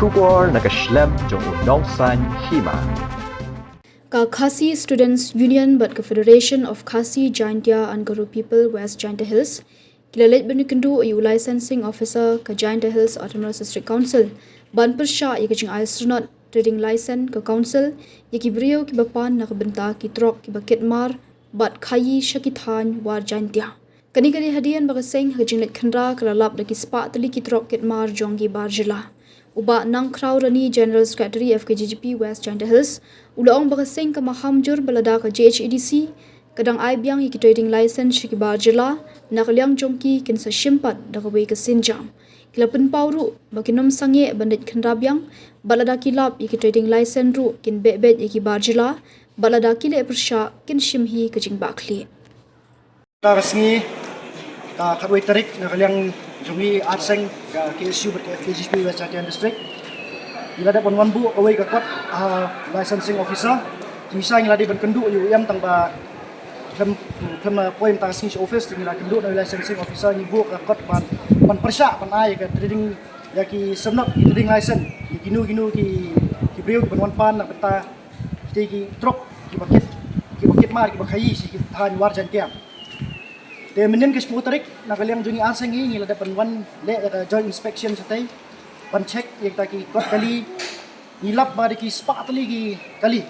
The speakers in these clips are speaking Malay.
Shubor nakaslem jong unongsan Hima. Ka Khasi Students Union but ka Federation of Khasi Jaintia and Guru People West Jaintia Hills kilalit benikendu yu licensing officer ka Jaintia Hills Autonomous District Council ban Pyrshah yakajing astronaut trading license ka council yaki brio ki bapan nakabenta ki trok ki bakitmar bat khayi shakithan war Jaintia kani hadian bagaseng hajinglet khandra kalalap daki spa tali ki trok kitmar jongi bar Jylla Uba nang Rani General Secretary Fkjgp West Jaintia Hills ulaong bagaseng ka mahamjur balada ka JHEDC kadang aibyang iki trading license shiki bar Jylla nakaliang jongki kinsa shimpat dakaway ka sinjam kilapun pauru bakinom sange bandit khanrabyang balada kilap iki trading license ru kin bebet iki bar Jylla balada kile Pyrshah kin shimhi kajing bakli Tarasngi ka kadway tarik nakaliang jungi atseng ka KSU ber Fkjgp West Jaintia District ila da ponwan bu away ka kot licensing officer jisa ngila di benkendu yu yam tang ba klem poem tarasngi office ngila kendu na licensing officer ni bu ka kot ban Pyrshah pan ai ka trading yaki semnot trading license ginu ki brio ponwan pan na beta ki trok ki bakit mar ki bakhayi si ki than war Jaintia Te menen ke 10 tarik nakaliang jungi aseng hi ngila dapat wan le joint inspection satai pan check yang taki kot kali ngilap ba ki spa tali ki kali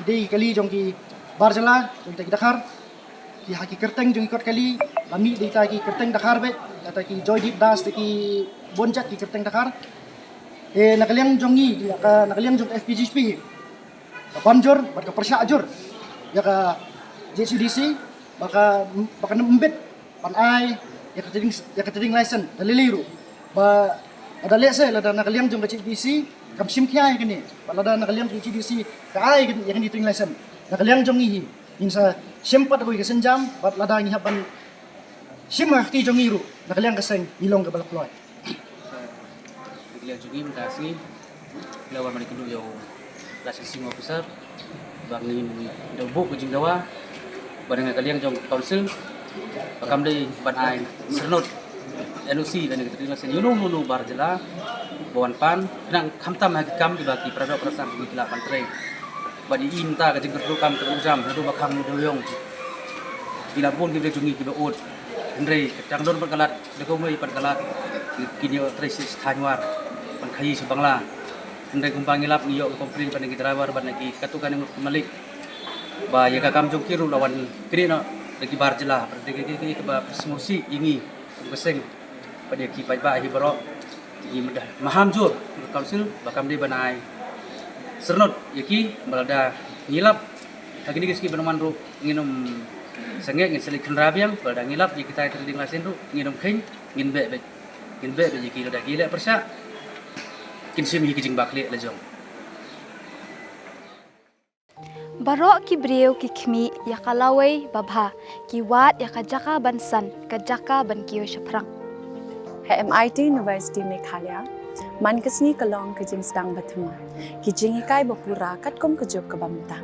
ide kali jong ki bar Jylla jong taki Dakar ki haki kerteng jong kot kali lami de taki kerteng Dakar be taki joy deep das taki bonjat ki kerteng Dakar nakaliang jongi nakaliang jong FPGP banjur bat ka Pyrshah ajur ya ka JCDC baka nembet pan ai ya trading license daliliru ba ada lese lada nakaliam jong KCDC kam sim kya kini lada nakaliam KCDC ka ai yang di trading license nakaliam jong hi insa sempat ko kesenjam bat lada ngi haban sim akti jong iru nakaliam kaseng ilong ke balak loy nakaliam jong im kasi lawan mari kudu yo licensing officer bangin do buk jing dawa barang kalian jong council pakam dei ban ai sernot NOC dan kita terima sen yunu bar Jylla bawan pan nang khamtam hakam di baki prado prasam di lapan tre badi inta ka jengker kam terujam du bakam doyong bila pun kita jungi kita ut andre kadang don perkalat deko mai perkalat kini tresis thanwar pan khayi subangla andre kumpang ngilap niyo komplain pan kita driver ban lagi katukan yang malik ba ya kakam jong kiru lawan kini no lagi bar Jylla pergi ke ba promosi ini beseng pada ki pai ba hi baro ini mudah mahamjur council bakam de banai sernot yaki balada ngilap kini kiski banaman ru nginum sengek ngin selik kenrabiang balada ngilap di kita trading lasen ru nginum khin ngin be yaki lada gile Pyrshah kin sim hi kijing bakle lejong Barok ki brio ki khmi yakalawai babha ki wat yakajaka bansan kajaka ban kiyo shaprang. MIT University Meghalaya man kasni kalong ke jing stang bathuma ki jingi kai bapura katkom kejok ke bamta.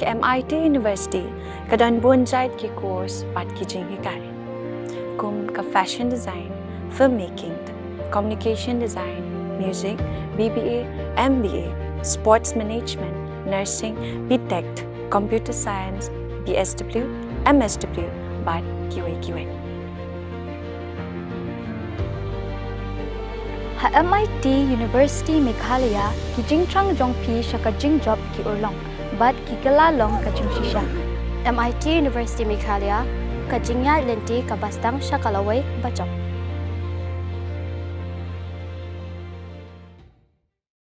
Ke MIT University kadan bonjait ki course pat ki jingi kai. Kum ka fashion design, filmmaking, communication design, music, BBA, MBA, sports management, nursing, BTech, computer science, BSW, MSW, but QA. Ha MIT University Meghalaya ki jingtrang jongpi shaka jingjop ki urlong, but ki galalong ka jingshisha. MIT University Meghalaya Kajingya lenti kabastang syakalaway bacok.